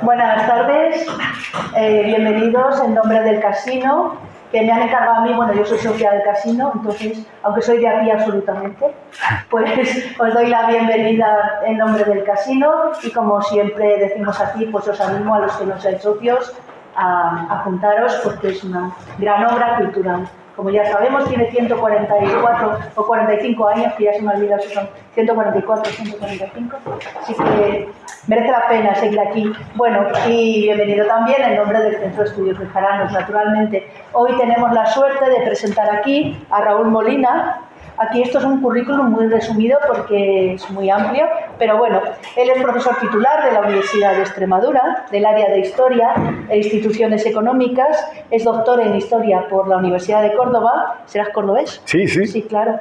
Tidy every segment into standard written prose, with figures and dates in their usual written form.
Buenas tardes, bienvenidos en nombre del casino, que me han encargado a mí. Bueno, yo soy socia del casino, entonces, aunque soy de aquí absolutamente, pues os doy la bienvenida en nombre del casino y como siempre decimos aquí, pues os animo a los que no seáis socios a juntaros porque es una gran obra cultural. Como ya sabemos, tiene 144 o 45 años, que ya se me ha olvidado si son 144 o 145, así que merece la pena seguir aquí. Bueno, y bienvenido también en nombre del Centro de Estudios Bejaranos, naturalmente. Hoy tenemos la suerte de presentar aquí a Raúl Molina. Aquí esto es un currículum muy resumido porque es muy amplio, pero bueno, él es profesor titular de la Universidad de Extremadura, del área de Historia e Instituciones Económicas, es doctor en Historia por la Universidad de Córdoba. ¿Serás cordobés? Sí, sí. Sí, claro.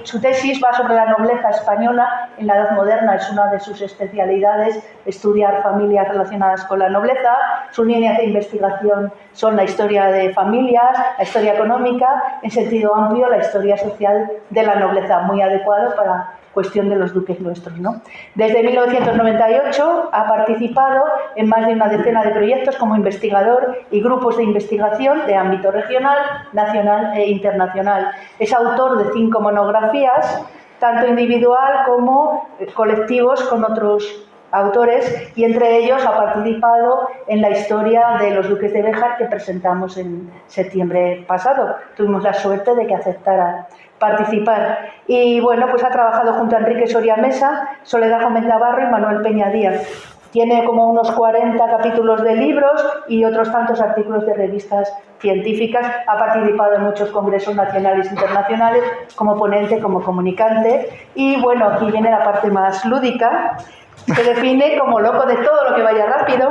Su tesis va sobre la nobleza española en la Edad Moderna, es una de sus especialidades, estudiar familias relacionadas con la nobleza. Sus líneas de investigación son la historia de familias, la historia económica, en sentido amplio, la historia social de la nobleza, muy adecuado para la cuestión de los duques nuestros, ¿no? Desde 1998 ha participado en más de una decena de proyectos como investigador y grupos de investigación de ámbito regional, nacional e internacional. Es autor de 5 monografías, tanto individual como colectivos con otros autores, y entre ellos ha participado en la historia de los duques de Béjar que presentamos en septiembre pasado. Tuvimos la suerte de que aceptara participar. Y bueno, pues ha trabajado junto a Enrique Soria Mesa, Soledad Gómez Navarro y Manuel Peña Díaz. Tiene como unos 40 capítulos de libros y otros tantos artículos de revistas científicas. Ha participado en muchos congresos nacionales e internacionales como ponente, como comunicante. Y bueno, aquí viene la parte más lúdica. Se define como loco de todo lo que vaya rápido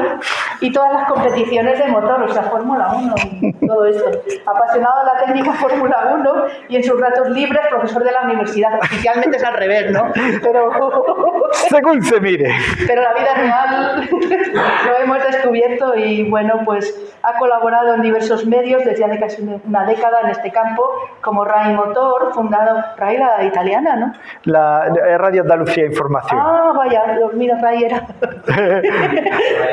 y todas las competiciones de motor, o sea, Fórmula 1 y todo esto. Apasionado de la técnica Fórmula 1 y en sus ratos libres profesor de la universidad. Oficialmente es al revés, ¿no? Pero según se mire. Pero la vida real lo hemos descubierto y bueno, pues ha colaborado en diversos medios desde hace casi una década en este campo, como RAI Motor, fundado RAI, la italiana, ¿no? La Radio Andalucía Información. Ah, vaya, mira, RAI era.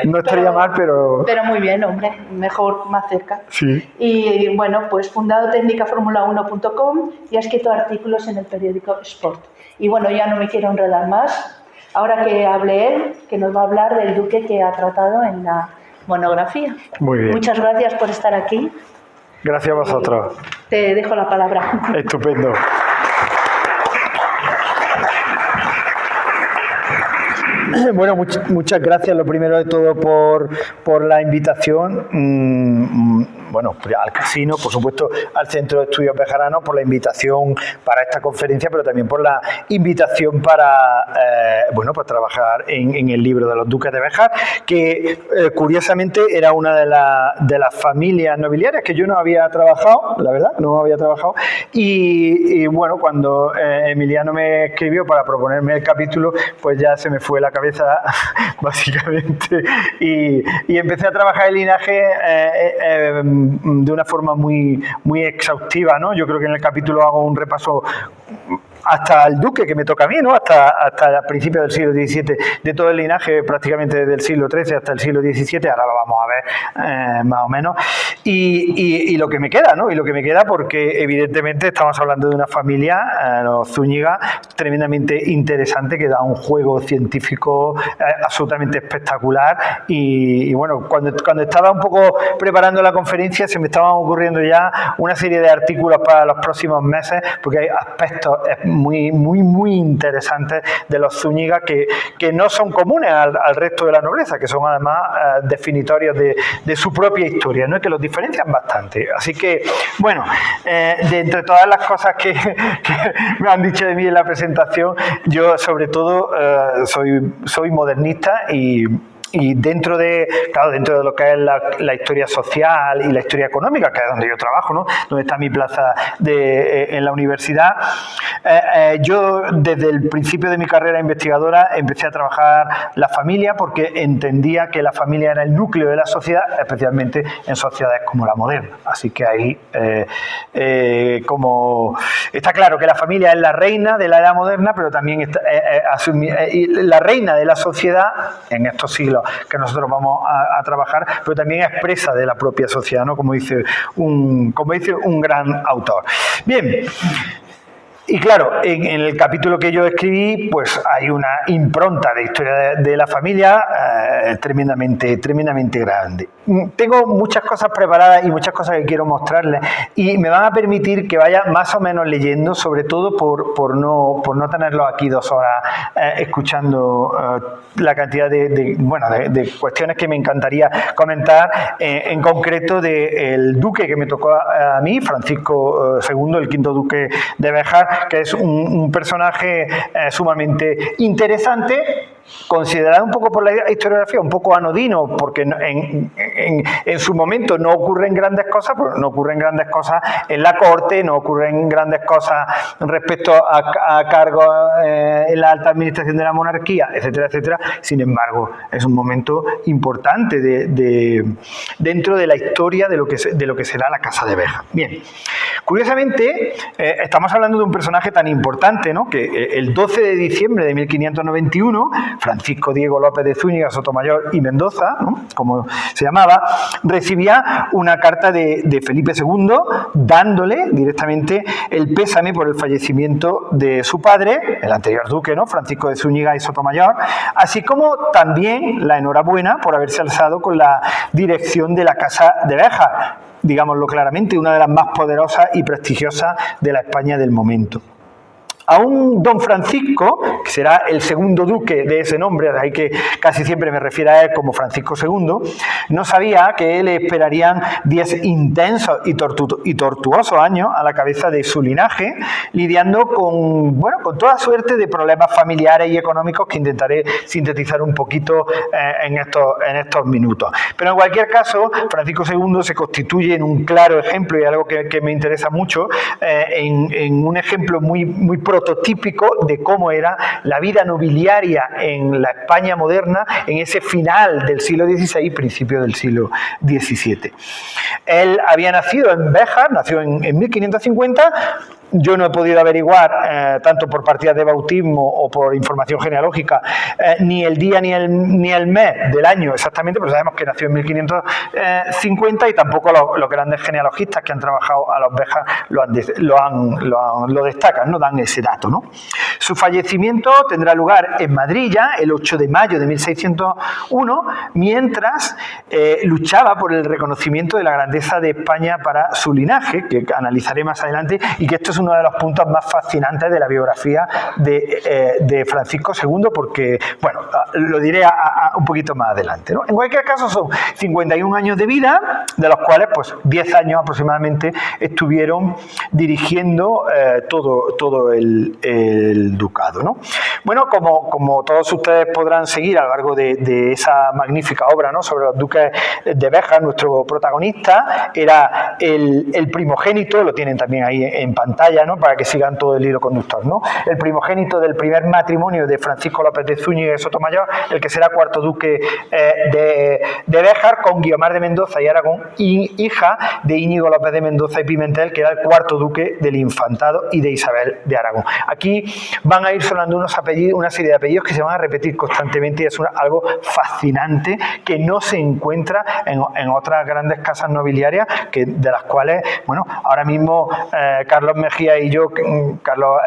No estaría mal, pero... Pero muy bien, hombre, mejor, más cerca. Sí. Y bueno, pues fundado técnicaformula1.com y ha escrito artículos en el periódico Sport. Y bueno, ya no me quiero enredar más. Ahora que hable él, que nos va a hablar del duque que ha tratado en la monografía. Muy bien. Muchas gracias por estar aquí. Gracias a vosotros. Te dejo la palabra. Estupendo. Bueno, muchas gracias, lo primero de todo, por la invitación. Bueno, al casino, por supuesto, al Centro de Estudios Bejaranos, por la invitación para esta conferencia, pero también por la invitación para trabajar en el libro de los duques de Béjar, que curiosamente era una de las familias nobiliarias que yo no había trabajado, la verdad, no había trabajado. Y bueno, cuando Emiliano me escribió para proponerme el capítulo, pues ya se me fue la cabeza, básicamente, y empecé a trabajar el linaje de una forma muy exhaustiva, ¿no? Yo creo que en el capítulo hago un repaso hasta el duque que me toca a mí, ¿no? Hasta principios del siglo XVII, de todo el linaje, prácticamente desde el siglo XIII hasta el siglo XVII, ahora lo vamos a ver más o menos, y lo que me queda, ¿no? Y lo que me queda, porque evidentemente estamos hablando de una familia, los Zúñiga, tremendamente interesante, que da un juego científico absolutamente espectacular, y bueno, cuando estaba un poco preparando la conferencia, se me estaban ocurriendo ya una serie de artículos para los próximos meses, porque hay aspectos muy interesantes de los Zúñiga que no son comunes al resto de la nobleza, que son además definitorios de su propia historia, ¿no? Y que los diferencian bastante. Así que, bueno, de entre todas las cosas que me han dicho de mí en la presentación, yo sobre todo soy modernista y dentro de lo que es la historia social y la historia económica, que es donde yo trabajo, ¿no? Donde está mi plaza en la universidad, yo desde el principio de mi carrera investigadora empecé a trabajar la familia, porque entendía que la familia era el núcleo de la sociedad, especialmente en sociedades como la moderna. Así que ahí como está claro que la familia es la reina de la edad moderna, pero también la reina de la sociedad en estos siglos que nosotros vamos a trabajar, pero también expresa de la propia sociedad, ¿no? Como dice un gran autor. Bien. Y claro, en el capítulo que yo escribí, pues hay una impronta de historia de la familia tremendamente grande. Tengo muchas cosas preparadas y muchas cosas que quiero mostrarles y me van a permitir que vaya más o menos leyendo, sobre todo por no tenerlo aquí 2 horas escuchando la cantidad de cuestiones que me encantaría comentar, en concreto del duque que me tocó a mí, Francisco II, el quinto duque de Béjar, que es un personaje sumamente interesante, considerado un poco por la historiografía un poco anodino, porque en su momento no ocurren grandes cosas, pero no ocurren grandes cosas en la corte, no ocurren grandes cosas respecto a cargos en la alta administración de la monarquía, etcétera, etcétera. Sin embargo, es un momento importante dentro de la historia de lo que será la Casa de Béjar. Bien, curiosamente, estamos hablando de un personaje tan importante, ¿no? Que el 12 de diciembre de 1591, Francisco Diego López de Zúñiga, Sotomayor y Mendoza, ¿no? Como se llamaba, recibía una carta de Felipe II dándole directamente el pésame por el fallecimiento de su padre, el anterior duque, ¿no? Francisco de Zúñiga y Sotomayor, así como también la enhorabuena por haberse alzado con la dirección de la Casa de Béjar, digámoslo claramente, una de las más poderosas y prestigiosas de la España del momento. Aún don Francisco, que será el segundo duque de ese nombre, de ahí que casi siempre me refiero a él como Francisco II, no sabía que le esperarían 10 intensos y tortuosos años a la cabeza de su linaje, lidiando con toda suerte de problemas familiares y económicos que intentaré sintetizar un poquito en estos minutos. Pero en cualquier caso, Francisco II se constituye en un claro ejemplo, y algo que me interesa mucho, en un ejemplo muy prototípico de cómo era la vida nobiliaria en la España moderna en ese final del siglo XVI y principio del siglo XVII. Él había nacido en Béjar, nació en 1550. Yo no he podido averiguar, tanto por partidas de bautismo o por información genealógica, ni el día ni el mes del año exactamente, pero sabemos que nació en 1550 y tampoco los grandes genealogistas que han trabajado a los Béjar lo destacan, no dan ese dato, ¿no? Su fallecimiento tendrá lugar en Madrid ya el 8 de mayo de 1601, mientras luchaba por el reconocimiento de la grandeza de España para su linaje, que analizaré más adelante, y que esto es uno de los puntos más fascinantes de la biografía de Francisco II, porque, bueno, lo diré un poquito más adelante, ¿no? En cualquier caso, son 51 años de vida, de los cuales, pues, 10 años aproximadamente estuvieron dirigiendo todo el ducado, ¿no? Bueno, como todos ustedes podrán seguir a lo largo de esa magnífica obra, ¿no?, sobre los duques de Béjar, nuestro protagonista era el primogénito, lo tienen también ahí en pantalla, ¿no?, para que sigan todo el hilo conductor, ¿no? El primogénito del primer matrimonio de Francisco López de Zúñiga y Sotomayor, el que será cuarto duque de Béjar, con Guiomar de Mendoza y Aragón, hija de Íñigo López de Mendoza y Pimentel, que era el cuarto duque del Infantado, y de Isabel de Aragón. Aquí van a ir sonando una serie de apellidos que se van a repetir constantemente, y es algo fascinante que no se encuentra en otras grandes casas nobiliarias, de las cuales, bueno, ahora mismo Carlos Mejía y yo, Carlos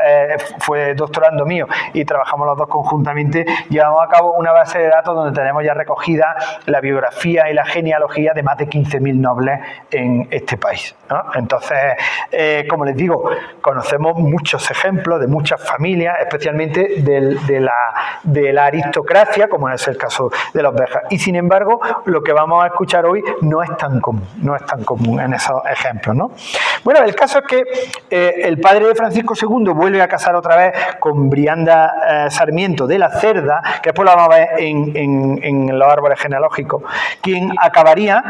fue doctorando mío y trabajamos los dos conjuntamente, llevamos a cabo una base de datos donde tenemos ya recogida la biografía y la genealogía de más de 15.000 nobles en este país, ¿no? Entonces, como les digo, conocemos muchos ejemplos de muchas familias, especialmente de la aristocracia, como es el caso de los Béjar. Y sin embargo, lo que vamos a escuchar hoy no es tan común en esos ejemplos, ¿no? Bueno, el caso es que el padre de Francisco II vuelve a casar otra vez con Brianda Sarmiento de la Cerda, que después la vamos a ver en los árboles genealógicos, quien acabaría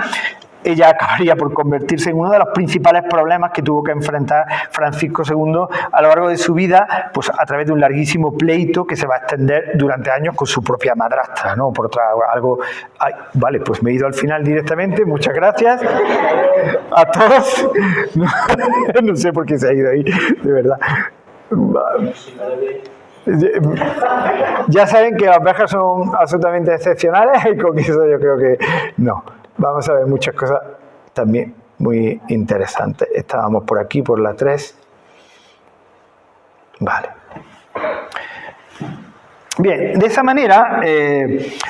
por convertirse en uno de los principales problemas que tuvo que enfrentar Francisco II a lo largo de su vida, pues a través de un larguísimo pleito que se va a extender durante años con su propia madrastra, ¿no? Por algo. Ay, vale, pues me he ido al final directamente, muchas gracias a todos. No sé por qué se ha ido ahí, de verdad. Ya saben que las Béjar son absolutamente excepcionales y con eso yo creo que no. Vamos a ver muchas cosas también muy interesantes. Estábamos por aquí, por la 3. Vale. Bien, de esa manera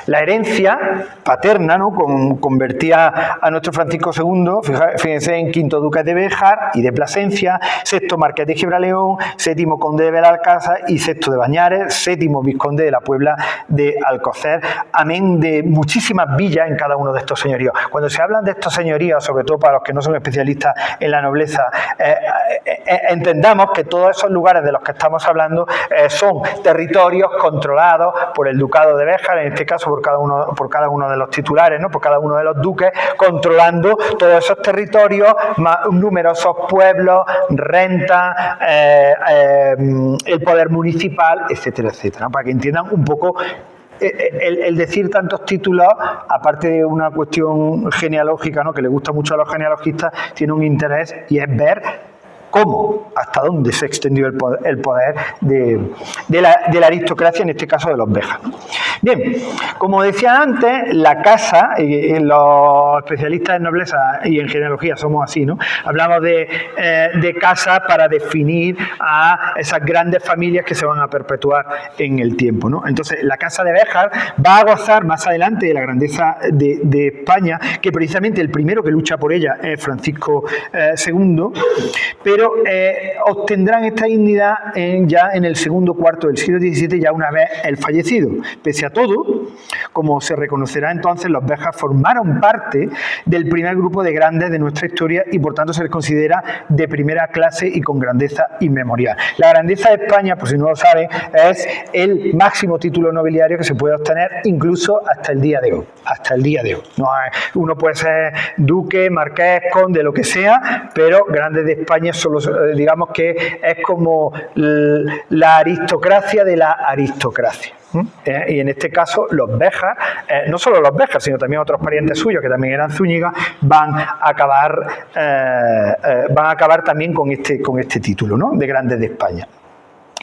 la herencia paterna, ¿no?, convertía a nuestro Francisco II, fíjense, en quinto duque de Béjar y de Plasencia, sexto marqués de Gibraleón, séptimo conde de Belalcázar y sexto de Bañares, séptimo vizconde de la Puebla de Alcocer, amén de muchísimas villas en cada uno de estos señoríos. Cuando se hablan de estos señoríos, sobre todo para los que no son especialistas en la nobleza, entendamos que todos esos lugares de los que estamos hablando son territorios controlados por el ducado de Béjar, en este caso por cada uno de los titulares, ¿no?, por cada uno de los duques, controlando todos esos territorios, numerosos pueblos, rentas, el poder municipal, etcétera, etcétera, ¿no?, para que entiendan un poco. El decir tantos títulos, aparte de una cuestión genealógica, ¿no?, que le gusta mucho a los genealogistas, tiene un interés y es ver cómo, hasta dónde se extendió el poder de la aristocracia, en este caso de los Béjar. Bien, como decía antes, la casa, los especialistas en nobleza y en genealogía somos así, ¿no? Hablamos de casa para definir a esas grandes familias que se van a perpetuar en el tiempo, ¿no? Entonces, la casa de Béjar va a gozar más adelante de la grandeza de España, que precisamente el primero que lucha por ella es Francisco II, pero obtendrán esta dignidad ya en el segundo cuarto del siglo XVII, ya una vez el fallecido. Pese a todo, como se reconocerá entonces, los Béjar formaron parte del primer grupo de grandes de nuestra historia y por tanto se les considera de primera clase y con grandeza inmemorial. La grandeza de España, por si no lo saben, es el máximo título nobiliario que se puede obtener incluso hasta el día de hoy. Hasta el día de hoy. No hay, uno puede ser duque, marqués, conde, lo que sea, pero grandes de España solo, digamos que es como la aristocracia de la aristocracia. Y en este caso los Béjar, no solo los Béjar, sino también otros parientes suyos que también eran Zúñiga, van a acabar también con este título, ¿no?, de grandes de España.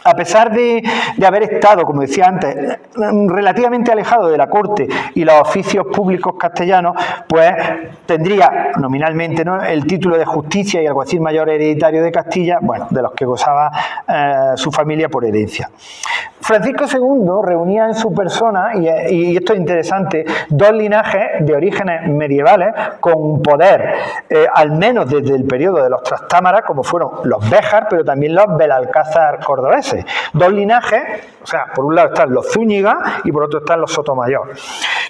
A pesar de haber estado, como decía antes, relativamente alejado de la corte y los oficios públicos castellanos, pues tendría nominalmente, ¿no?, el título de justicia y alguacil mayor hereditario de Castilla, bueno, de los que gozaba su familia por herencia. Francisco II reunía en su persona, y esto es interesante, dos linajes de orígenes medievales con poder, al menos desde el periodo de los Trastámaras, como fueron los Béjar, pero también los Belalcázar cordobeses. Dos linajes, o sea, por un lado están los Zúñiga y por otro están los Sotomayor,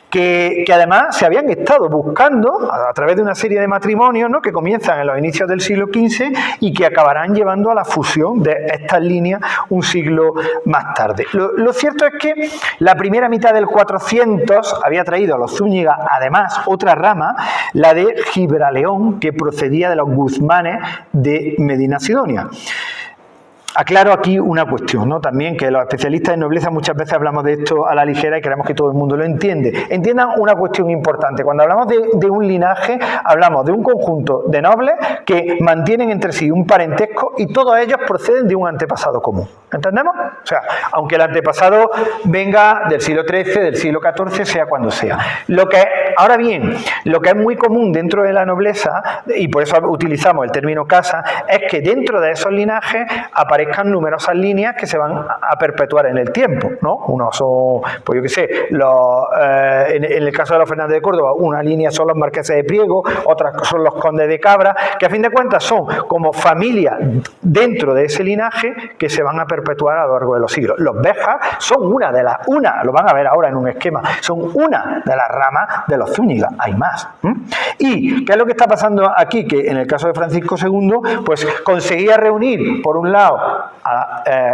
que además se habían estado buscando a través de una serie de matrimonios, ¿no?, que comienzan en los inicios del siglo XV y que acabarán llevando a la fusión de estas líneas un siglo más tarde. Lo cierto es que la primera mitad del 400 había traído a los Zúñiga, además, otra rama, la de Gibraleón, que procedía de los guzmanes de Medinasidonia. Aclaro aquí una cuestión, ¿no?, también, que los especialistas en nobleza muchas veces hablamos de esto a la ligera y queremos que todo el mundo lo entiende. Entiendan una cuestión importante. Cuando hablamos de un linaje, hablamos de un conjunto de nobles que mantienen entre sí un parentesco y todos ellos proceden de un antepasado común. ¿Entendemos? O sea, aunque el antepasado venga del siglo XIII, del siglo XIV, sea cuando sea. Ahora bien, lo que es muy común dentro de la nobleza, y por eso utilizamos el término casa, es que dentro de esos linajes aparezcan numerosas líneas que se van a perpetuar en el tiempo, ¿no? Unos son, pues yo qué sé, en el caso de los Fernández de Córdoba, una línea son los marqueses de Priego, otras son los condes de Cabra, que a fin de cuentas son como familias dentro de ese linaje que se van a perpetuar a lo largo de los siglos. Los Béjar son lo van a ver ahora en un esquema, son una de las ramas de los Zúñiga, hay más. ¿Y qué es lo que está pasando aquí? Que en el caso de Francisco II, pues conseguía reunir, por un lado,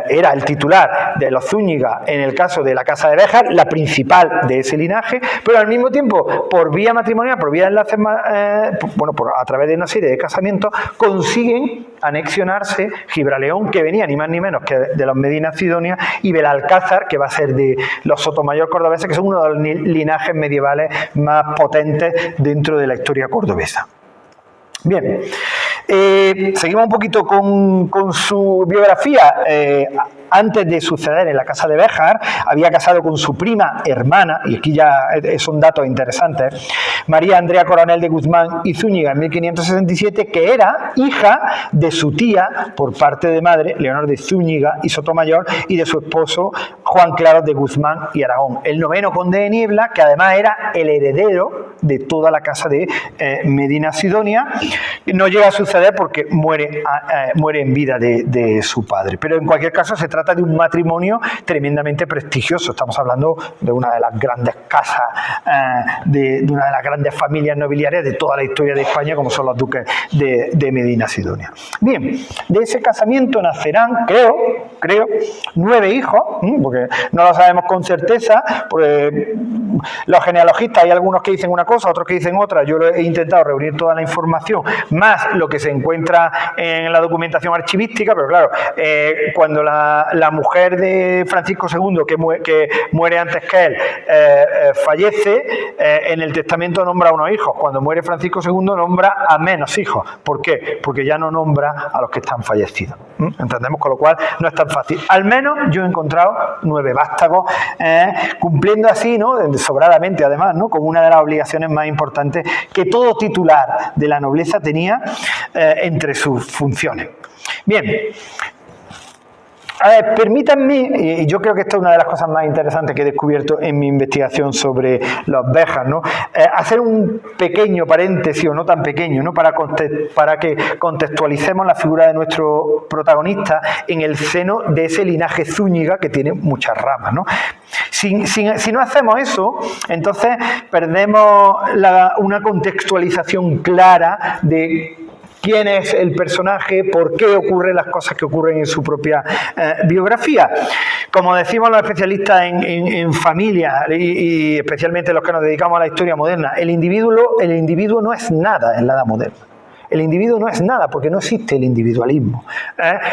era el titular de los Zúñiga en el caso de la casa de Béjar, la principal de ese linaje, pero al mismo tiempo, por vía matrimonial, por vía de enlaces, a través de una serie de casamientos, consiguen anexionarse Gibraleón, que venía ni más ni menos que de los Medina Sidonia, y Belalcázar, que va a ser de los Sotomayor cordobeses, que son uno de los linajes medievales más potentes dentro de la historia cordobesa. Bien, Seguimos un poquito con su biografía. Antes de suceder en la casa de Béjar, había casado con su prima hermana, y aquí ya son datos interesantes, María Andrea Coronel de Guzmán y Zúñiga en 1567, que era hija de su tía por parte de madre, Leonor de Zúñiga y Sotomayor, y de su esposo Juan Claros de Guzmán y Aragón, el noveno conde de Niebla, que además era el heredero de toda la casa de Medina Sidonia. No llega a suceder porque muere en vida de su padre, pero en cualquier caso se trata de un matrimonio tremendamente prestigioso. Estamos hablando de una de las grandes casas, de una de las grandes familias nobiliarias de toda la historia de España, como son los duques de Medina Sidonia. Bien, de ese casamiento nacerán, creo, 9 hijos, porque no lo sabemos con certeza, porque los genealogistas, hay algunos que dicen una cosa, otros que dicen otra. Yo he intentado reunir toda la información, más lo que se encuentra en la documentación archivística, pero claro, cuando la mujer de Francisco II, que muere antes que él, fallece, en el testamento nombra a unos hijos. Cuando muere Francisco II nombra a menos hijos. ¿Por qué? Porque ya no nombra a los que están fallecidos. ¿Entendemos? Con lo cual no es tan fácil. Al menos yo he encontrado 9 vástagos, cumpliendo así, ¿no?, sobradamente además, ¿no?, con una de las obligaciones más importantes que todo titular de la nobleza tenía entre sus funciones. Bien. A ver, permítanme, y yo creo que esta es una de las cosas más interesantes que he descubierto en mi investigación sobre los Béjar, ¿no?, hacer un pequeño paréntesis, o no tan pequeño, ¿no?, para que contextualicemos la figura de nuestro protagonista en el seno de ese linaje Zúñiga que tiene muchas ramas, ¿no? Si no hacemos eso, entonces perdemos una contextualización clara de quién es el personaje, por qué ocurren las cosas que ocurren en su propia biografía. Como decimos los especialistas en familia, y especialmente los que nos dedicamos a la historia moderna, el individuo no es nada en la Edad Moderna. El individuo no es nada porque no existe el individualismo.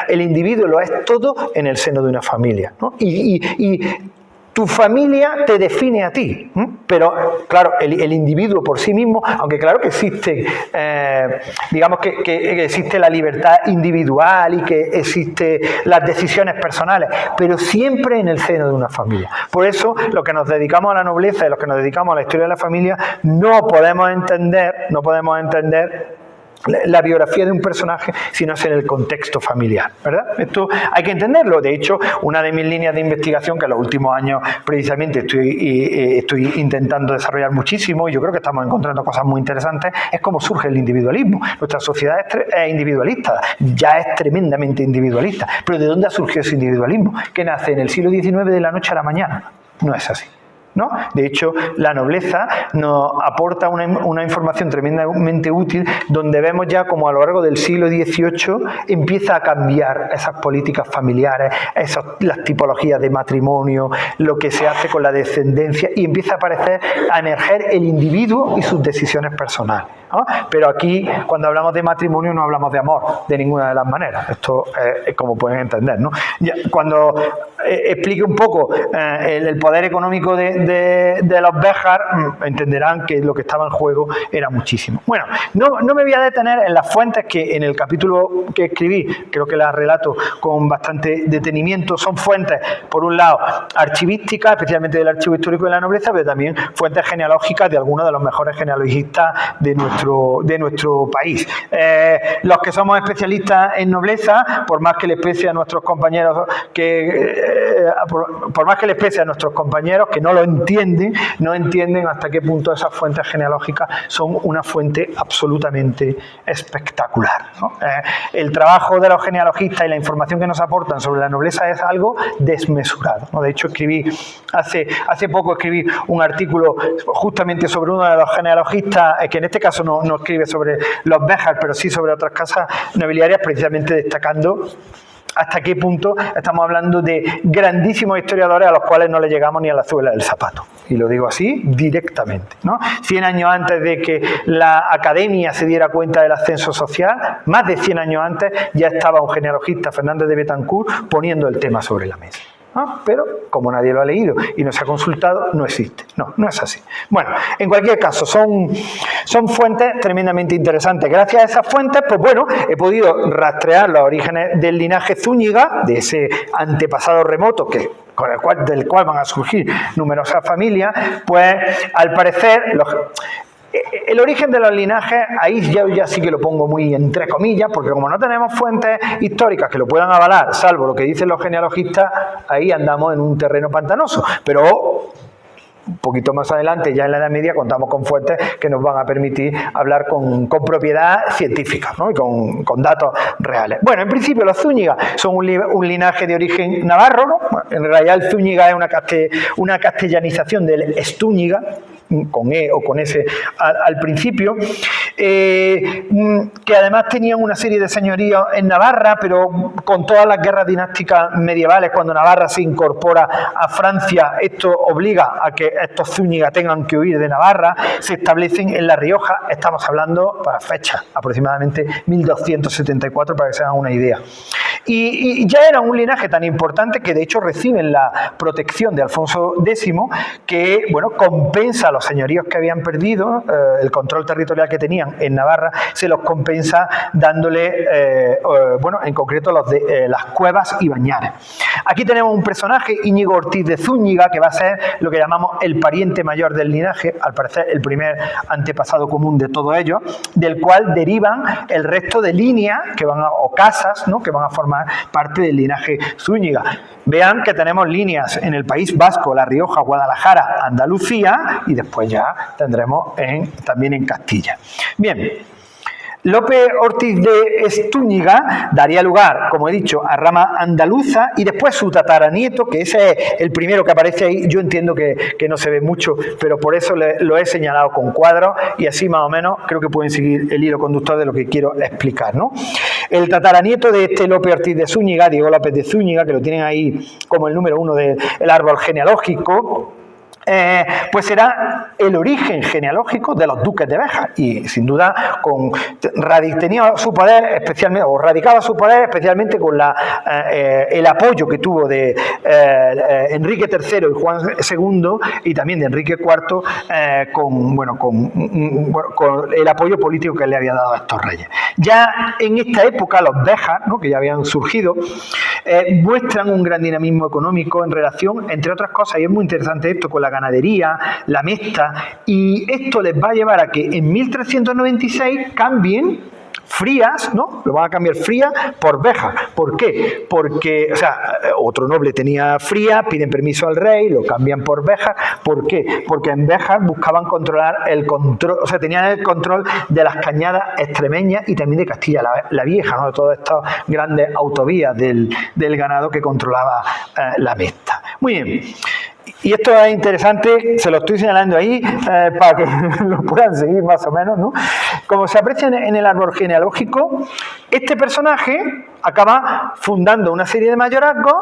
El individuo lo es todo en el seno de una familia, ¿no? Y tu familia te define a ti, pero claro, el individuo por sí mismo, aunque claro que existe, digamos que existe la libertad individual y que existen las decisiones personales, pero siempre en el seno de una familia. Por eso, los que nos dedicamos a la nobleza y los que nos dedicamos a la historia de la familia, no podemos entender la biografía de un personaje si no es en el contexto familiar, ¿verdad? Esto hay que entenderlo. De hecho, una de mis líneas de investigación, que en los últimos años precisamente estoy intentando desarrollar muchísimo, y yo creo que estamos encontrando cosas muy interesantes, es cómo surge el individualismo. Nuestra sociedad es individualista, ya es tremendamente individualista. Pero ¿de dónde ha surgido ese individualismo? Que nace en el siglo XIX de la noche a la mañana. No es así, ¿no? De hecho, la nobleza nos aporta una información tremendamente útil, donde vemos ya como a lo largo del siglo XVIII empieza a cambiar esas políticas familiares, las tipologías de matrimonio, lo que se hace con la descendencia, y empieza a emerger el individuo y sus decisiones personales, ¿no? Pero aquí, cuando hablamos de matrimonio, no hablamos de amor de ninguna de las maneras. Esto es como pueden entender, ¿no? Cuando explique un poco el poder económico de los Béjar, entenderán que lo que estaba en juego era muchísimo. Bueno, no me voy a detener en las fuentes que en el capítulo que escribí, creo que las relato con bastante detenimiento. Son fuentes, por un lado, archivísticas, especialmente del Archivo Histórico de la Nobleza, pero también fuentes genealógicas de algunos de los mejores genealogistas de nuestro país. Los que somos especialistas en nobleza, por más que les pese a nuestros compañeros que no lo entienden, no entienden hasta qué punto esas fuentes genealógicas son una fuente absolutamente espectacular, ¿no? El trabajo de los genealogistas y la información que nos aportan sobre la nobleza es algo desmesurado, ¿no? De hecho, hace poco escribí un artículo justamente sobre uno de los genealogistas, que en este caso no escribe sobre los Béjar, pero sí sobre otras casas nobiliarias, precisamente destacando hasta qué punto estamos hablando de grandísimos historiadores a los cuales no le llegamos ni a la suela del zapato. Y lo digo así directamente, ¿no? 100 años antes de que la academia se diera cuenta del ascenso social, más de 100 años antes, ya estaba un genealogista, Fernández de Betancourt, poniendo el tema sobre la mesa. ¿no? Pero como nadie lo ha leído y no se ha consultado, no existe. No, no es así. Bueno, en cualquier caso, son fuentes tremendamente interesantes. Gracias a esas fuentes, pues bueno, he podido rastrear los orígenes del linaje Zúñiga, de ese antepasado remoto del cual van a surgir numerosas familias. Pues al parecer el origen de los linajes, ahí ya sí que lo pongo muy entre comillas, porque como no tenemos fuentes históricas que lo puedan avalar, salvo lo que dicen los genealogistas, ahí andamos en un terreno pantanoso. Pero un poquito más adelante, ya en la Edad Media, contamos con fuentes que nos van a permitir hablar con propiedad científica, ¿no? Y con datos reales. Bueno, en principio los Zúñiga son un linaje de origen navarro, ¿no? Bueno, en realidad el Zúñiga es una castellanización del Estúñiga, con E o con S al principio, que además tenían una serie de señoríos en Navarra, pero con todas las guerras dinásticas medievales, cuando Navarra se incorpora a Francia, esto obliga a que estos Zúñiga tengan que huir de Navarra, se establecen en La Rioja, estamos hablando para fecha, aproximadamente 1274, para que se hagan una idea. Y ya era un linaje tan importante que de hecho reciben la protección de Alfonso X, que bueno, compensa a los señoríos que habían perdido, el control territorial que tenían en Navarra, se los compensa dándole, bueno, en concreto los de las Cuevas y Bañares. Aquí tenemos un personaje, Íñigo Ortiz de Zúñiga, que va a ser lo que llamamos el pariente mayor del linaje, al parecer el primer antepasado común de todos ellos, del cual derivan el resto de líneas que van o casas, ¿no?, que van a formar parte del linaje Zúñiga. Vean que tenemos líneas en el País Vasco, La Rioja, Guadalajara, Andalucía, y después ya tendremos también en Castilla. Bien. López Ortiz de Estúñiga daría lugar, como he dicho, a rama andaluza, y después su tataranieto, que ese es el primero que aparece ahí. Yo entiendo que no se ve mucho, pero por eso lo he señalado con cuadros, y así más o menos creo que pueden seguir el hilo conductor de lo que quiero explicar, ¿no? El tataranieto de este López Ortiz de Zúñiga, Diego López de Zúñiga, que lo tienen ahí como el número 1 del árbol genealógico, pues será el origen genealógico de los duques de Béjar, y sin duda tenía su poder especialmente, o radicaba su poder especialmente con el apoyo que tuvo de Enrique III y Juan II, y también de Enrique IV, con el apoyo político que le había dado a estos reyes. Ya en esta época los Béjar, ¿no?, que ya habían surgido, muestran un gran dinamismo económico en relación, entre otras cosas, y es muy interesante esto, con la ganadería, la mesta, y esto les va a llevar a que en 1396 cambien Frías, ¿no? Lo van a cambiar Frías por Béjar. ¿Por qué? Porque, o sea, otro noble tenía Frías, piden permiso al rey, lo cambian por Béjar. ¿Por qué? Porque en Béjar buscaban tenían el control de las cañadas extremeñas y también de Castilla la Vieja, ¿no?, de todas estas grandes autovías del ganado que controlaba la mesta. Muy bien. Y esto es interesante, se lo estoy señalando ahí para que lo puedan seguir más o menos, ¿no? Como se aprecia en el árbol genealógico, este personaje acaba fundando una serie de mayorazgos.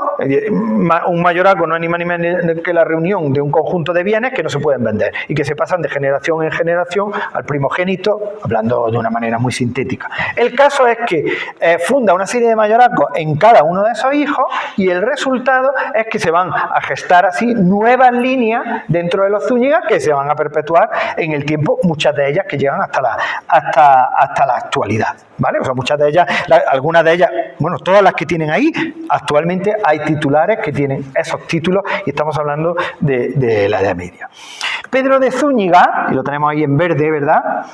Un mayorazgo no es ni más ni menos que la reunión de un conjunto de bienes que no se pueden vender y que se pasan de generación en generación al primogénito, hablando de una manera muy sintética. El caso es que funda una serie de mayorazgos en cada uno de esos hijos, y el resultado es que se van a gestar así nuevas líneas dentro de los Zúñiga que se van a perpetuar en el tiempo, muchas de ellas que llegan hasta la actualidad, ¿vale? O sea, muchas de ellas, algunas de ellas, bueno, todas las que tienen ahí, actualmente hay titulares que tienen esos títulos, y estamos hablando de la Edad Media. Pedro de Zúñiga, y lo tenemos ahí en verde, ¿verdad?,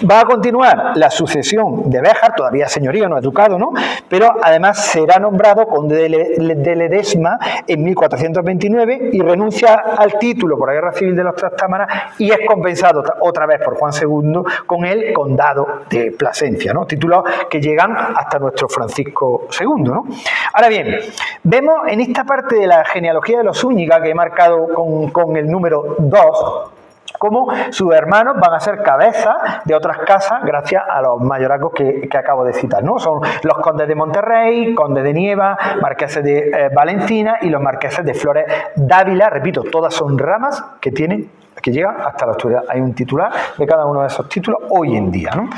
va a continuar la sucesión de Béjar, todavía señorío, no es ducado, ¿no?, pero además será nombrado conde de Ledesma en 1429 y renuncia al título por la Guerra Civil de los Trastámaras, y es compensado otra vez por Juan II con el condado de Plasencia, ¿no?, títulos que llegan hasta nuestro Francisco II, ¿no? Ahora bien, vemos en esta parte de la genealogía de los Zúñiga, que he marcado con el número 2, cómo sus hermanos van a ser cabezas de otras casas gracias a los mayorazgos que acabo de citar, ¿no? Son los condes de Monterrey, condes de Nieva, marqueses de Valencina y los marqueses de Flores Dávila. Repito, todas son ramas que tienen que llega hasta la actualidad. Hay un titular de cada uno de esos títulos hoy en día, ¿no?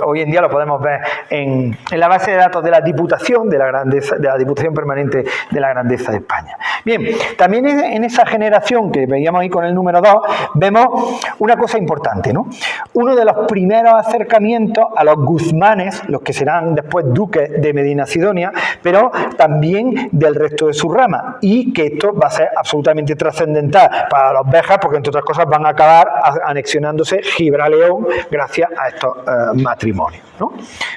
Hoy en día lo podemos ver en la base de datos de la Diputación, de la Diputación Permanente de la Grandeza de España. Bien, también en esa generación que veíamos ahí con el número 2, vemos una cosa importante, ¿no? Uno de los primeros acercamientos a los guzmanes, los que serán después duques de Medinasidonia, pero también del resto de su rama, y que esto va a ser absolutamente trascendental para los Béjar, porque entre otras cosas van a acabar anexionándose Gibraleón gracias a estos matrimonios, ¿no?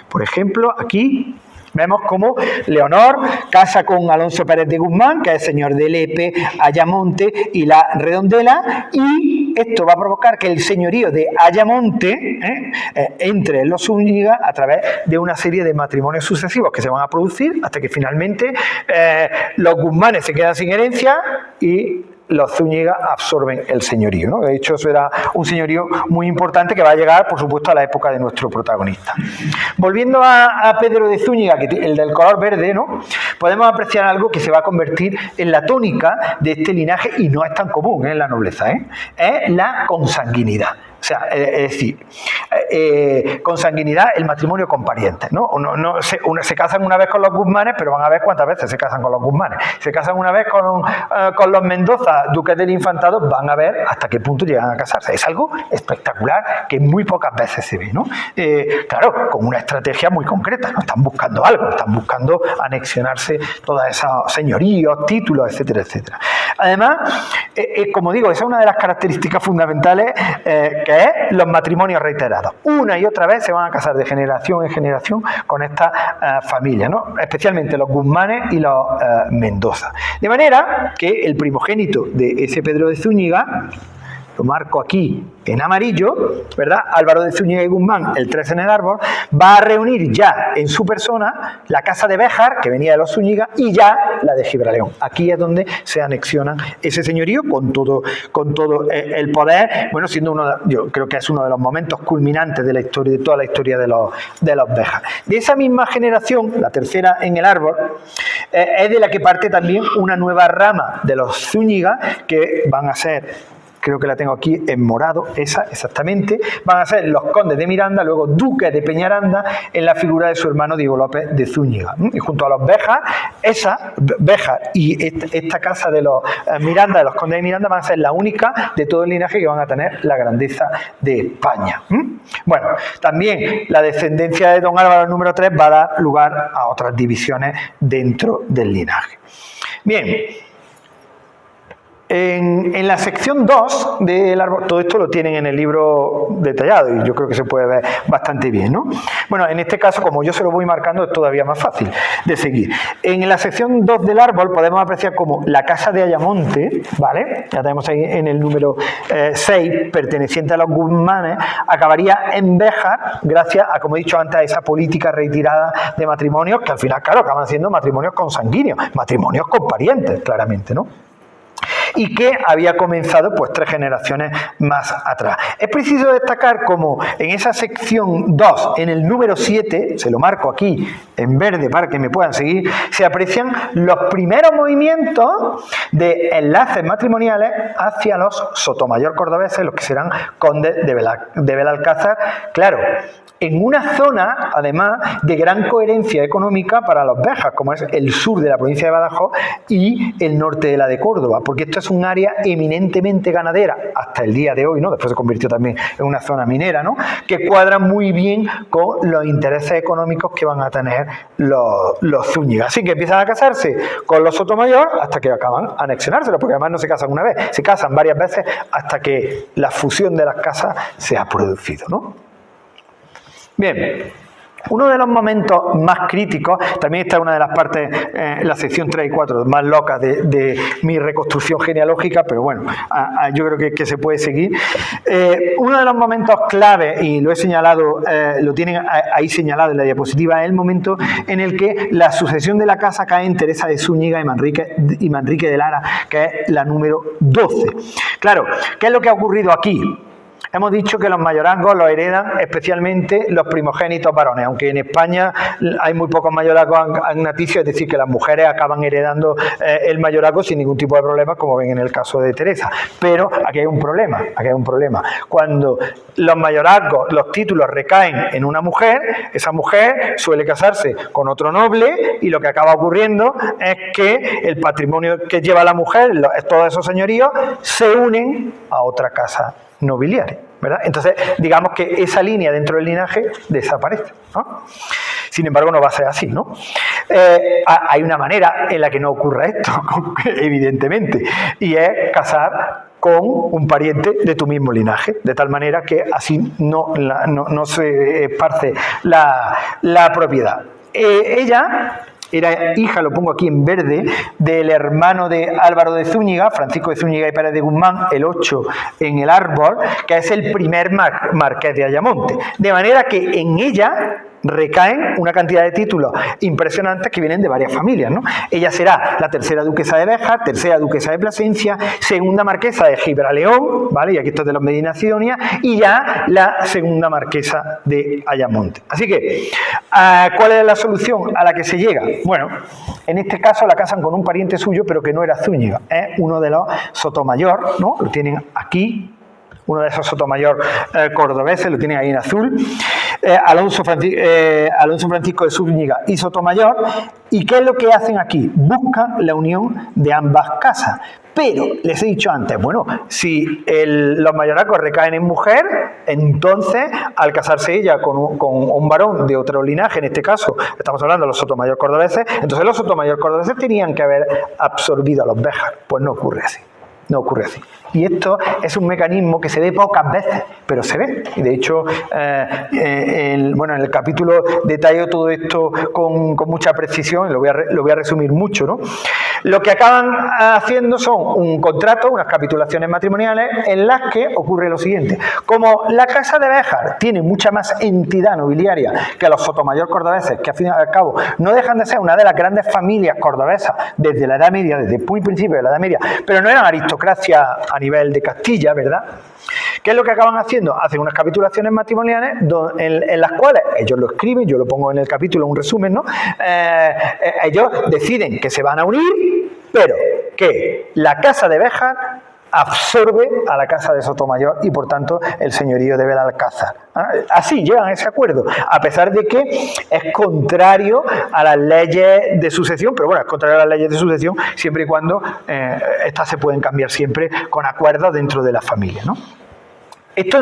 Por ejemplo, aquí vemos cómo Leonor casa con Alonso Pérez de Guzmán, que es señor de Lepe, Ayamonte y La Redondela, y esto va a provocar que el señorío de Ayamonte entre en los Zúñiga a través de una serie de matrimonios sucesivos que se van a producir hasta que finalmente los Guzmanes se quedan sin herencia y los Zúñiga absorben el señorío, ¿no? De hecho, eso era un señorío muy importante que va a llegar, por supuesto, a la época de nuestro protagonista. Volviendo a Pedro de Zúñiga, el del color verde, ¿no? Podemos apreciar algo que se va a convertir en la tónica de este linaje y no es tan común en la nobleza, es la consanguinidad. O sea, es decir, consanguinidad, el matrimonio con parientes, ¿no? Se casan una vez con los Guzmanes, pero van a ver cuántas veces se casan con los Guzmanes. Se casan una vez con los Mendoza, duques del Infantado, van a ver hasta qué punto llegan a casarse. Es algo espectacular que muy pocas veces se ve, ¿no? Claro, con una estrategia muy concreta, no están buscando algo, están buscando anexionarse todos esos señoríos, títulos, etcétera, etcétera. Además, como digo, esa es una de las características fundamentales que es los matrimonios reiterados. Una y otra vez se van a casar de generación en generación con esta familia, ¿no? Especialmente los Guzmanes y los Mendoza. De manera que el primogénito de ese Pedro de Zúñiga, lo marco aquí en amarillo, ¿verdad? Álvaro de Zúñiga y Guzmán, el 3 en el árbol, va a reunir ya en su persona la casa de Béjar, que venía de los Zúñiga, y ya la de Gibraleón. Aquí es donde se anexionan ese señorío con todo el poder, bueno, siendo yo creo que es uno de los momentos culminantes de la historia, de toda la historia de los Béjar. De esa misma generación, la tercera en el árbol, es de la que parte también una nueva rama de los Zúñiga, que van a ser, creo que la tengo aquí en morado, esa exactamente, van a ser los condes de Miranda, luego duques de Peñaranda, en la figura de su hermano Diego López de Zúñiga. Y junto a los Béjar y esta casa de los Miranda, de los condes de Miranda, van a ser la única de todo el linaje que van a tener la grandeza de España. Bueno, también la descendencia de don Álvaro número 3 va a dar lugar a otras divisiones dentro del linaje. Bien. En la sección 2 del árbol, todo esto lo tienen en el libro detallado y yo creo que se puede ver bastante bien, ¿no? Bueno, en este caso, como yo se lo voy marcando, es todavía más fácil de seguir. En la sección 2 del árbol podemos apreciar como la casa de Ayamonte, ¿vale? Ya tenemos ahí en el número 6, perteneciente a los Guzmanes, acabaría en Béjar, gracias a, como he dicho antes, a esa política retirada de matrimonios, que al final, claro, acaban siendo matrimonios consanguíneos, matrimonios con parientes, claramente, ¿no? Y que había comenzado pues 3 generaciones más atrás. Es preciso destacar como en esa sección 2, en el número 7, se lo marco aquí en verde para que me puedan seguir, se aprecian los primeros movimientos de enlaces matrimoniales hacia los sotomayor cordobeses, los que serán condes de Belalcázar, claro, en una zona, además, de gran coherencia económica para los Béjar, como es el sur de la provincia de Badajoz y el norte de la de Córdoba, porque esto es un área eminentemente ganadera hasta el día de hoy, ¿no? Después se convirtió también en una zona minera, ¿no? Que cuadra muy bien con los intereses económicos que van a tener los Zúñiga. Así que empiezan a casarse con los Sotomayor hasta que acaban anexionárselos, porque además no se casan una vez, se casan varias veces hasta que la fusión de las casas se ha producido, ¿no? Bien, uno de los momentos más críticos, también está una de las partes, la sección 3 y 4, más locas de mi reconstrucción genealógica, pero bueno, yo creo que se puede seguir. Uno de los momentos clave, y lo he señalado, lo tienen ahí señalado en la diapositiva, es el momento en el que la sucesión de la casa cae en Teresa de Zúñiga y Manrique de Lara, que es la número 12. Claro, ¿qué es lo que ha ocurrido aquí? hemos dicho que los mayorazgos los heredan especialmente los primogénitos varones, aunque en España hay muy pocos mayorazgos agnaticios, es decir, que las mujeres acaban heredando el mayorazgo sin ningún tipo de problema, como ven en el caso de Teresa. Pero aquí hay un problema, Cuando los mayorazgos, los títulos recaen en una mujer, esa mujer suele casarse con otro noble y lo que acaba ocurriendo es que el patrimonio que lleva la mujer, todos esos señoríos, se unen a otra casa nobiliaria, ¿verdad? Entonces, digamos que esa línea dentro del linaje desaparece, ¿no? Sin embargo, no va a ser así, ¿no? Hay una manera en la que no ocurra esto, evidentemente, y es casar con un pariente de tu mismo linaje, de tal manera que así no se esparce la propiedad. Ella era hija, lo pongo aquí en verde, del hermano de Álvaro de Zúñiga, Francisco de Zúñiga y Pérez de Guzmán, el 8 en el árbol, que es el primer marqués de Ayamonte. De manera que en ella recaen una cantidad de títulos impresionantes que vienen de varias familias, ¿no? Ella será la tercera duquesa de Béjar, tercera duquesa de Plasencia, segunda marquesa de Gibraleón, ¿vale? Y aquí esto es de los Medina Sidonia, y ya la segunda marquesa de Ayamonte. Así que, ¿cuál es la solución a la que se llega? Bueno, en este caso la casan con un pariente suyo, pero que no era Zúñiga, es uno de los Sotomayor, ¿no? Lo tienen aquí, uno de esos Sotomayor cordobeses, lo tienen ahí en azul, Alonso Francisco de Zúñiga y Sotomayor. ¿Y qué es lo que hacen aquí? Buscan la unión de ambas casas. Pero, les he dicho antes, bueno, si los mayorazgos recaen en mujer, entonces, al casarse ella con un varón de otro linaje, en este caso, estamos hablando de los Sotomayor cordobeses, entonces los Sotomayor cordobeses tenían que haber absorbido a los Béjar. Pues no ocurre así. No ocurre así. Y esto es un mecanismo que se ve pocas veces, pero se ve. Y de hecho, en el capítulo detallo todo esto con mucha precisión, y lo voy a resumir mucho, ¿no? Lo que acaban haciendo son un contrato, unas capitulaciones matrimoniales, en las que ocurre lo siguiente. Como la casa de Béjar tiene mucha más entidad nobiliaria que los Sotomayor cordobeses, que al fin y al cabo no dejan de ser una de las grandes familias cordobesas desde la Edad Media, desde muy principio de la Edad Media, pero no eran aristocracia a nivel de Castilla, ¿verdad? ¿Qué es lo que acaban haciendo? Hacen unas capitulaciones matrimoniales en las cuales ellos lo escriben, yo lo pongo en el capítulo, un resumen, ¿no? Ellos deciden que se van a unir, pero que la casa de Béjar absorbe a la casa de Sotomayor y por tanto el señorío de Belalcázar. Así llegan a ese acuerdo, a pesar de que es contrario a las leyes de sucesión, pero bueno, es contrario a las leyes de sucesión siempre y cuando estas se pueden cambiar siempre con acuerdos dentro de la familia, ¿no? Esto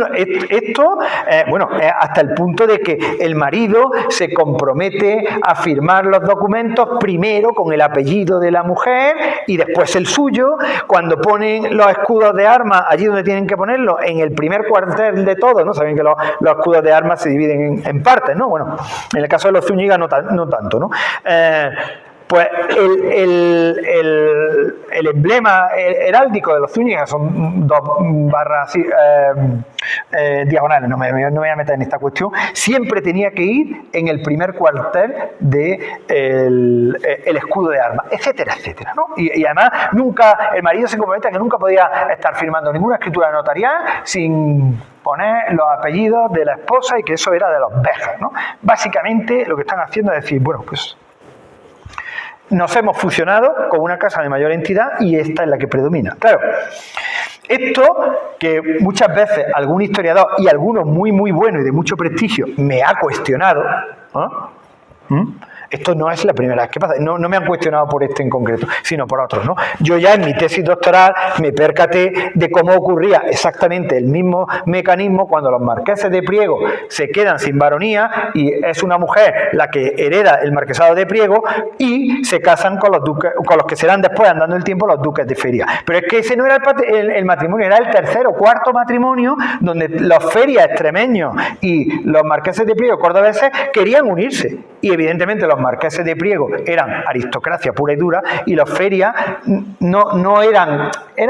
hasta el punto de que el marido se compromete a firmar los documentos primero con el apellido de la mujer y después el suyo. Cuando ponen los escudos de armas allí donde tienen que ponerlos, en el primer cuartel de todo, ¿no? Saben que los escudos de armas se dividen en partes, ¿no? Bueno, en el caso de los Zúñiga no tanto, ¿no? Pues el emblema heráldico de los Zúñiga son 2 barras diagonales, no me voy a meter en esta cuestión, siempre tenía que ir en el primer cuartel del escudo de armas, etcétera, etcétera, ¿no? Y además nunca, el marido se compromete a que nunca podía estar firmando ninguna escritura notarial sin poner los apellidos de la esposa y que eso era de los Béjar, ¿no? Básicamente lo que están haciendo es decir, bueno, pues nos hemos fusionado con una casa de mayor entidad y esta es la que predomina. Claro, esto que muchas veces algún historiador y algunos muy muy buenos y de mucho prestigio me ha cuestionado, esto no es la primera vez que pasa, no me han cuestionado por este en concreto, sino por otros, ¿no? Yo ya en mi tesis doctoral me percaté de cómo ocurría exactamente el mismo mecanismo cuando los marqueses de Priego se quedan sin baronía y es una mujer la que hereda el marquesado de Priego y se casan con los que serán después, andando el tiempo, los duques de Feria. Pero es que ese no era el matrimonio, era el tercer o cuarto matrimonio donde los ferias extremeños y los marqueses de Priego cordobeses querían unirse. Y evidentemente los marqueses de Priego eran aristocracia pura y dura y los ferias no eran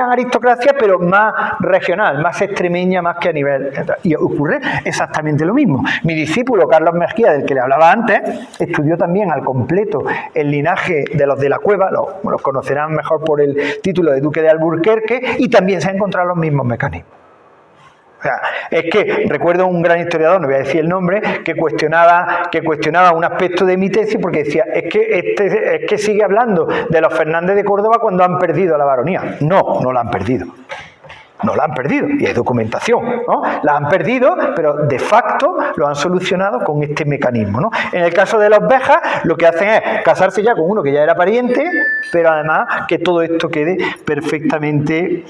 aristocracia, pero más regional, más extremeña, más que a nivel. Y ocurre exactamente lo mismo. Mi discípulo Carlos Mejía, del que le hablaba antes, estudió también al completo el linaje de los de la Cueva, los conocerán mejor por el título de duque de Alburquerque, y también se han encontrado los mismos mecanismos. O sea, es que recuerdo un gran historiador, no voy a decir el nombre, que cuestionaba un aspecto de mi tesis porque decía, es que sigue hablando de los Fernández de Córdoba cuando han perdido la baronía. No la han perdido. No la han perdido, y hay documentación, ¿no? La han perdido, pero de facto lo han solucionado con este mecanismo, ¿no? En el caso de los Béjar, lo que hacen es casarse ya con uno que ya era pariente, pero además que todo esto quede perfectamente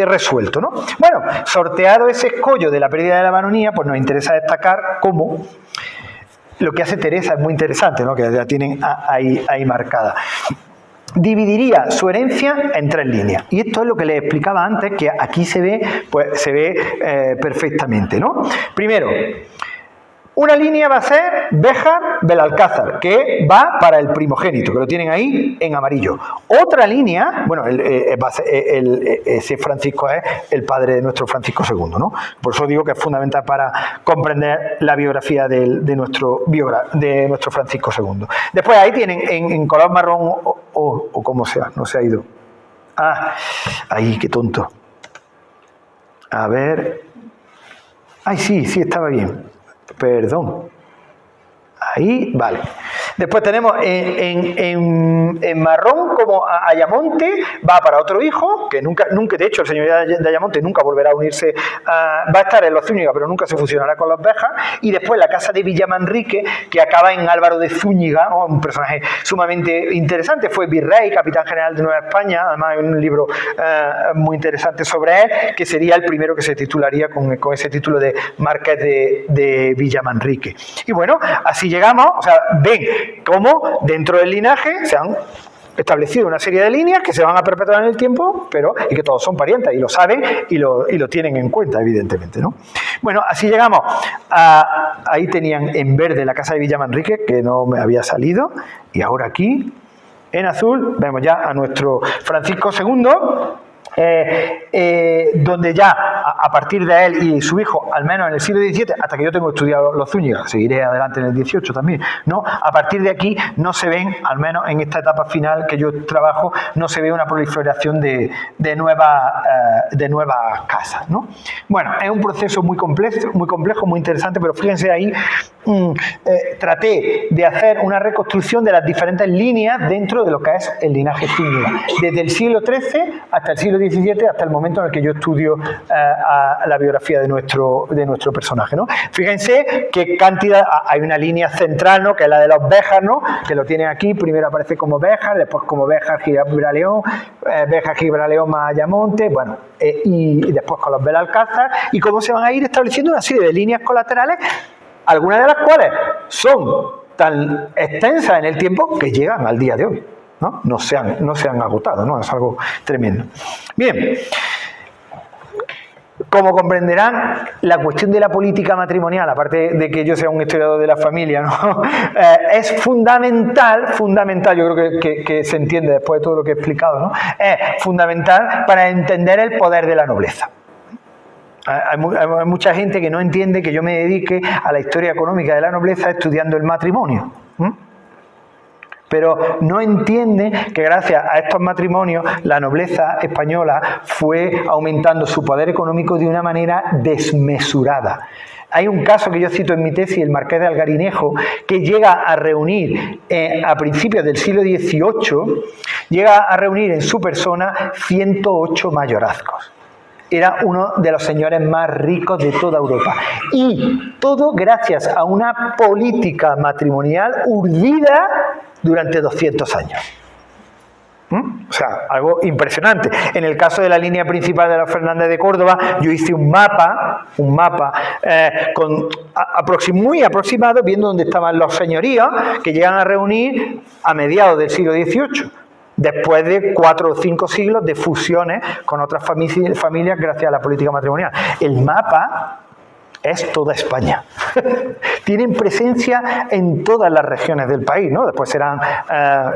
resuelto, ¿no? Bueno, sorteado ese escollo de la pérdida de la baronía, pues nos interesa destacar cómo lo que hace Teresa es muy interesante, ¿no? Que ya tienen ahí marcada. Dividiría su herencia en 3 líneas. Y esto es lo que les explicaba antes, que aquí se ve perfectamente, ¿no? Primero, una línea va a ser Béjar-Belalcázar, que va para el primogénito, que lo tienen ahí en amarillo. Otra línea, bueno, ese Francisco es el padre de nuestro Francisco II, ¿no? Por eso digo que es fundamental para comprender la biografía de nuestro Francisco II. Después ahí tienen en color marrón o como sea, no se ha ido. Ah, ahí, qué tonto. A ver. Ay, sí, estaba bien. Perdón. Ahí, vale. Después tenemos en marrón como Ayamonte, va para otro hijo, que nunca, de hecho el señorío de Ayamonte nunca volverá a unirse, va a estar en los Zúñiga, pero nunca se fusionará con los Béjar. Y después la casa de Villamanrique, que acaba en Álvaro de Zúñiga, ¿no? Un personaje sumamente interesante, fue virrey, capitán general de Nueva España, además hay un libro muy interesante sobre él, que sería el primero que se titularía con ese título de Marqués de Villamanrique. Y bueno, así llegamos, o sea, ven cómo dentro del linaje se han establecido una serie de líneas que se van a perpetuar en el tiempo, y que todos son parientes, y lo saben y lo tienen en cuenta, evidentemente, ¿no? Bueno, así llegamos ahí tenían en verde la casa de Villamanrique, que no me había salido, y ahora aquí, en azul, vemos ya a nuestro Francisco II, donde ya a partir de él y su hijo, al menos en el siglo XVII, hasta que yo tengo estudiado los Zúñiga, seguiré adelante en el XVIII también, ¿no? A partir de aquí no se ven, al menos en esta etapa final que yo trabajo, no se ve una proliferación de nuevas casas, ¿no? Bueno, es un proceso muy complejo, muy interesante, pero fíjense ahí, traté de hacer una reconstrucción de las diferentes líneas dentro de lo que es el linaje Zúñiga, desde el siglo XIII hasta el siglo XVII, hasta el momento en el que yo estudio la biografía de nuestro personaje, ¿no? Fíjense qué cantidad, hay una línea central, ¿no? Que es la de los Béjar, ¿no? Que lo tienen aquí, primero aparece como Béjar, después como Béjar Gibraleón, Béjar Gibraleón más Ayamonte, bueno, y después con los Belalcázar, y cómo se van a ir estableciendo una serie de líneas colaterales, algunas de las cuales son tan extensas en el tiempo que llegan al día de hoy, ¿no? No se han agotado, ¿no? Es algo tremendo. Bien, como comprenderán, la cuestión de la política matrimonial, aparte de que yo sea un historiador de la familia, ¿no? Es fundamental, yo creo que se entiende después de todo lo que he explicado, ¿no? Es fundamental para entender el poder de la nobleza. Hay mucha gente que no entiende que yo me dedique a la historia económica de la nobleza estudiando el matrimonio. Pero no entiende que gracias a estos matrimonios la nobleza española fue aumentando su poder económico de una manera desmesurada. Hay un caso que yo cito en mi tesis, el Marqués de Algarinejo, que llega a reunir a principios del siglo XVIII, llega a reunir en su persona 108 mayorazgos. Era uno de los señores más ricos de toda Europa. Y todo gracias a una política matrimonial urdida durante 200 años. O sea, algo impresionante. En el caso de la línea principal de los Fernández de Córdoba, yo hice un mapa muy aproximado, viendo dónde estaban los señoríos que llegan a reunir a mediados del siglo XVIII. Después de 4 o 5 siglos de fusiones con otras familias gracias a la política matrimonial. El mapa es toda España. Tienen presencia en todas las regiones del país, ¿no? Después serán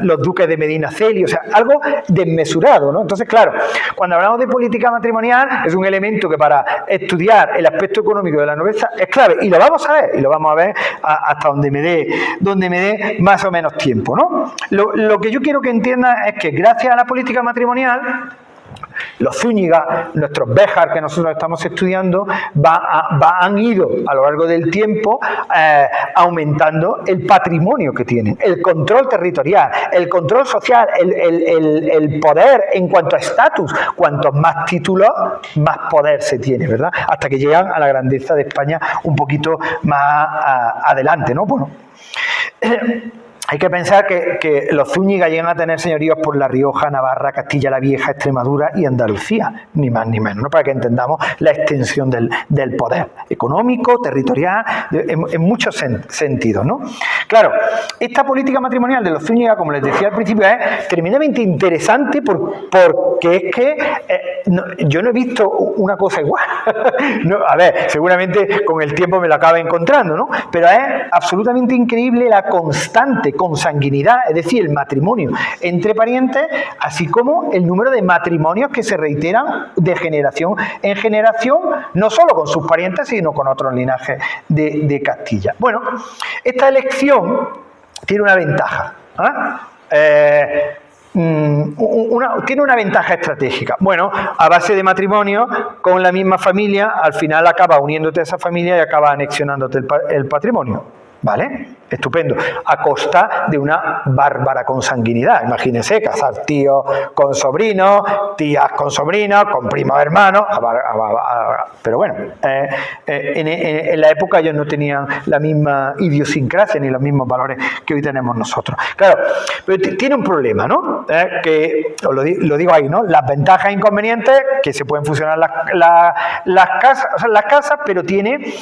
los duques de Medinaceli, o sea, algo desmesurado, ¿no? Entonces, claro, cuando hablamos de política matrimonial es un elemento que para estudiar el aspecto económico de la nobleza es clave, y lo vamos a ver, hasta donde me dé más o menos tiempo, ¿no? Lo que yo quiero que entiendan es que gracias a la política matrimonial Los Zúñiga, nuestros Béjar que nosotros estamos estudiando, han ido a lo largo del tiempo aumentando el patrimonio que tienen, el control territorial, el control social, el poder en cuanto a estatus. Cuantos más títulos, más poder se tiene, ¿verdad? Hasta que llegan a la grandeza de España un poquito más adelante, ¿no? Bueno, hay que pensar que los Zúñiga llegan a tener señoríos por La Rioja, Navarra, Castilla la Vieja, Extremadura y Andalucía, ni más ni menos, ¿no? Para que entendamos la extensión del poder económico, territorial, en muchos sentidos, ¿no? Claro, esta política matrimonial de los Zúñiga, como les decía al principio, es tremendamente interesante porque es que yo no he visto una cosa igual. No, a ver, seguramente con el tiempo me lo acaba encontrando, ¿no? Pero es absolutamente increíble la constante consanguinidad, es decir, el matrimonio entre parientes, así como el número de matrimonios que se reiteran de generación en generación, no solo con sus parientes, sino con otros linajes de Castilla. Bueno, esta elección tiene una ventaja. Tiene una ventaja estratégica. Bueno, a base de matrimonio con la misma familia, al final acaba uniéndote a esa familia y acaba anexionándote el patrimonio. ¿Vale? Estupendo. A costa de una bárbara consanguinidad. Imagínense, casar tíos con sobrinos, tías con sobrinos, con primos hermanos. Pero bueno, en la época ellos no tenían la misma idiosincrasia ni los mismos valores que hoy tenemos nosotros. Claro, pero tiene un problema, ¿no? Que os lo digo ahí, ¿no? Las ventajas e inconvenientes, que se pueden fusionar las casas, pero tiene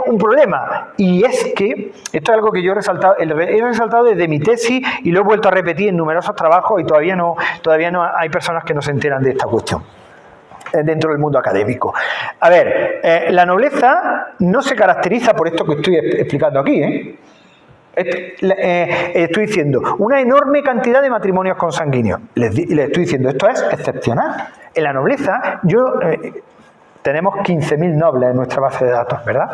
un problema, y es que esto es algo que yo he resaltado desde mi tesis y lo he vuelto a repetir en numerosos trabajos, y todavía no hay personas que no se enteran de esta cuestión dentro del mundo académico. A ver, la nobleza no se caracteriza por esto que estoy explicando aquí, estoy diciendo una enorme cantidad de matrimonios consanguíneos. Les estoy diciendo, esto es excepcional. En la nobleza, tenemos 15.000 nobles en nuestra base de datos, ¿verdad?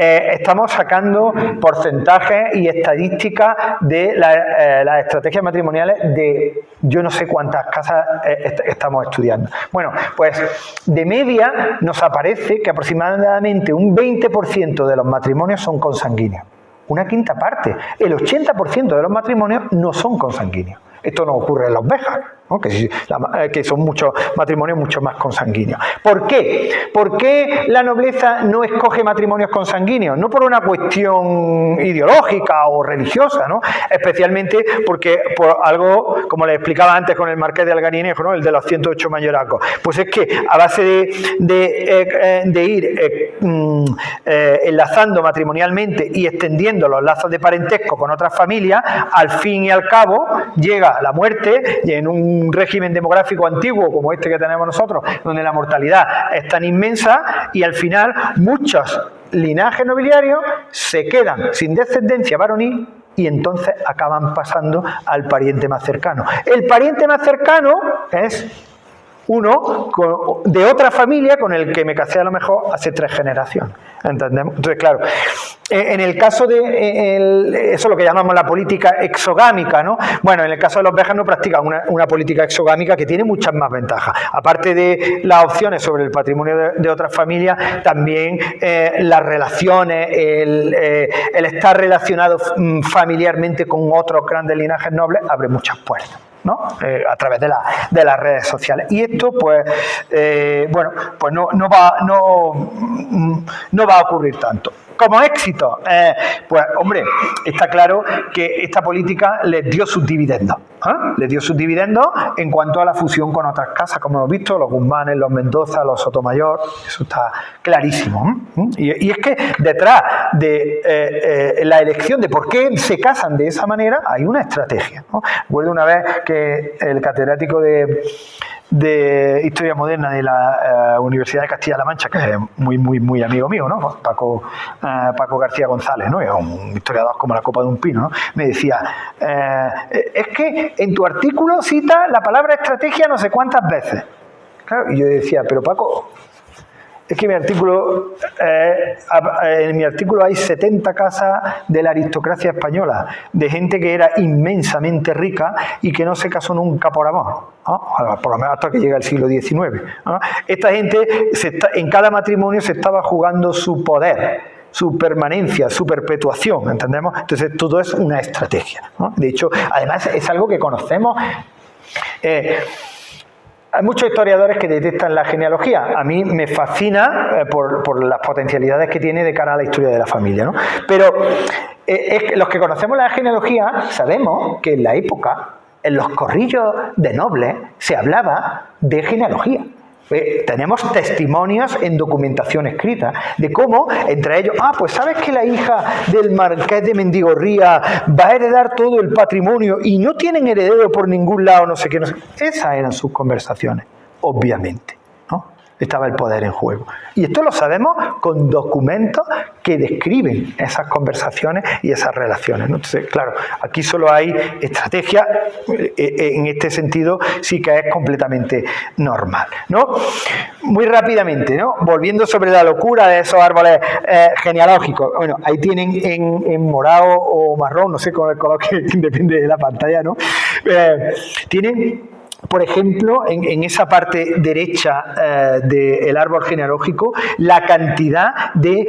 Estamos sacando porcentajes y estadísticas de las estrategias matrimoniales de yo no sé cuántas casas estamos estudiando. Bueno, pues de media nos aparece que aproximadamente un 20% de los matrimonios son consanguíneos. Una quinta parte. El 80% de los matrimonios no son consanguíneos. Esto no ocurre en los Béjar, ¿no? Que son muchos matrimonios mucho más consanguíneos. ¿Por qué? ¿Por qué la nobleza no escoge matrimonios consanguíneos? No por una cuestión ideológica o religiosa, ¿no? Especialmente porque por algo, como les explicaba antes con el Marqués de Alganinejo, ¿no? El de los 108 mayoracos. Pues es que a base de ir enlazando matrimonialmente y extendiendo los lazos de parentesco con otras familias, al fin y al cabo llega la muerte, y en un régimen demográfico antiguo como este que tenemos nosotros, donde la mortalidad es tan inmensa, y al final muchos linajes nobiliarios se quedan sin descendencia varonil y entonces acaban pasando al pariente más cercano. El pariente más cercano es uno de otra familia con el que me casé a lo mejor hace 3 generaciones. ¿Entendemos? Entonces, claro, en el caso de eso es lo que llamamos la política exogámica, ¿no? Bueno, en el caso de los Béjar no practican una política exogámica que tiene muchas más ventajas. Aparte de las opciones sobre el patrimonio de otras familias, también las relaciones, el estar relacionado familiarmente con otros grandes linajes nobles abre muchas puertas, ¿no? A través de las redes sociales. Y esto, pues, bueno, pues no va a ocurrir tanto. Como éxito, pues hombre, está claro que esta política les dio sus dividendos. Les dio sus dividendos en cuanto a la fusión con otras casas, como hemos visto, los Guzmanes, los Mendoza, los Sotomayor, eso está clarísimo. Y es que detrás de la elección de por qué se casan de esa manera hay una estrategia, ¿no? Recuerdo una vez que el catedrático de Historia Moderna de la Universidad de Castilla-La Mancha, que es muy amigo mío, ¿no? Paco García González, ¿no? Es un historiador como la copa de un pino, ¿no? Me decía, es que en tu artículo cita la palabra estrategia no sé cuántas veces. Claro, y yo decía, pero Paco, Es que en mi artículo hay 70 casas de la aristocracia española, de gente que era inmensamente rica y que no se casó nunca por amor, ¿no? Por lo menos hasta que llega el siglo XIX, ¿no? Esta gente en cada matrimonio se estaba jugando su poder, su permanencia, su perpetuación, ¿entendemos? Entonces todo es una estrategia, ¿no? De hecho, además es algo que conocemos. Hay muchos historiadores que detestan la genealogía. A mí me fascina por las potencialidades que tiene de cara a la historia de la familia, ¿no? Pero los que conocemos la genealogía sabemos que en la época, en los corrillos de nobles, se hablaba de genealogía. Tenemos testimonios en documentación escrita de cómo, entre ellos, pues sabes que la hija del marqués de Mendigorría va a heredar todo el patrimonio y no tienen heredero por ningún lado, no sé qué, no sé. Esas eran sus conversaciones, obviamente, ¿no? Estaba el poder en juego. Y esto lo sabemos con documentos que describen esas conversaciones y esas relaciones, ¿no? Entonces, claro, aquí solo hay estrategia, en este sentido sí que es completamente normal, ¿no? Muy rápidamente, ¿no? Volviendo sobre la locura de esos árboles genealógicos. Bueno, ahí tienen en morado o marrón, no sé con el color que depende de la pantalla, ¿no? Tienen, por ejemplo, en esa parte derecha del árbol genealógico, la cantidad de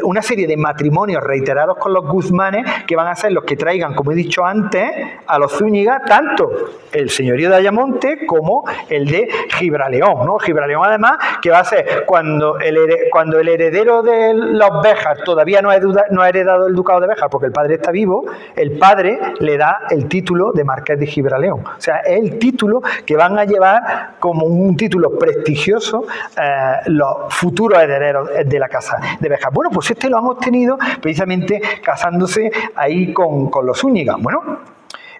una serie de matrimonios reiterados con los Guzmanes que van a ser los que traigan, como he dicho antes, a los Zúñiga, tanto el señorío de Ayamonte como el de Gibraleón, ¿no? Gibraleón, además, que va a ser cuando el heredero de los Béjar todavía no ha heredado el ducado de Béjar porque el padre está vivo, el padre le da el título de marqués de Gibraleón. O sea, es el título que van a llevar como un título prestigioso los futuros herederos de la casa de Béjar. Bueno, pues lo han obtenido precisamente casándose ahí con los Zúñiga. Bueno,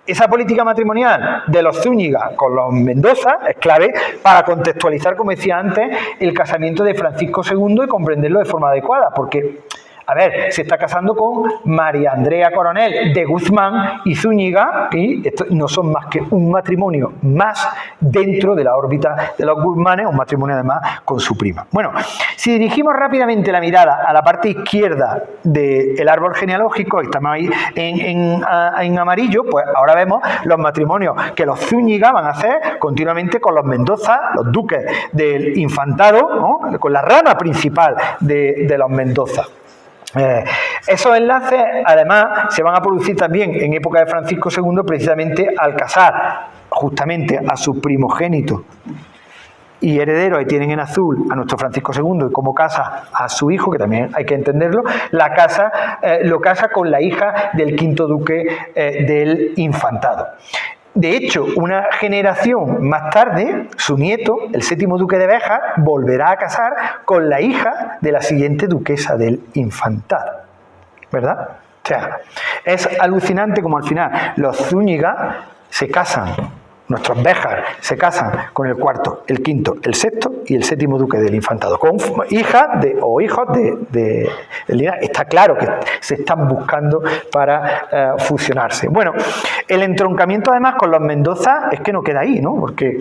esa política matrimonial de los Zúñiga con los Mendoza es clave para contextualizar, como decía antes, el casamiento de Francisco II y comprenderlo de forma adecuada, porque a ver, se está casando con María Andrea Coronel de Guzmán y Zúñiga, y esto no son más que un matrimonio más dentro de la órbita de los Guzmanes, un matrimonio además con su prima. Bueno, si dirigimos rápidamente la mirada a la parte izquierda del árbol genealógico, estamos ahí en amarillo, pues ahora vemos los matrimonios que los Zúñiga van a hacer continuamente con los Mendoza, los duques del infantado, ¿no? Con la rama principal de los Mendoza. Esos enlaces además se van a producir también en época de Francisco II, precisamente al casar justamente a su primogénito y heredero. Ahí tienen en azul a nuestro Francisco II y como casa a su hijo, que también hay que entenderlo, lo casa con la hija del quinto duque del infantado. De hecho, una generación más tarde, su nieto, el séptimo duque de Béjar, volverá a casar con la hija de la siguiente duquesa del infantado. ¿Verdad? O sea, es alucinante como al final los Zúñiga se casan, nuestros Béjar se casan con el cuarto, el quinto, el sexto y el séptimo duque del infantado, con hijas o hijos de está claro que se están buscando para fusionarse. Bueno, el entroncamiento además con los Mendoza es que no queda ahí, ¿no? Porque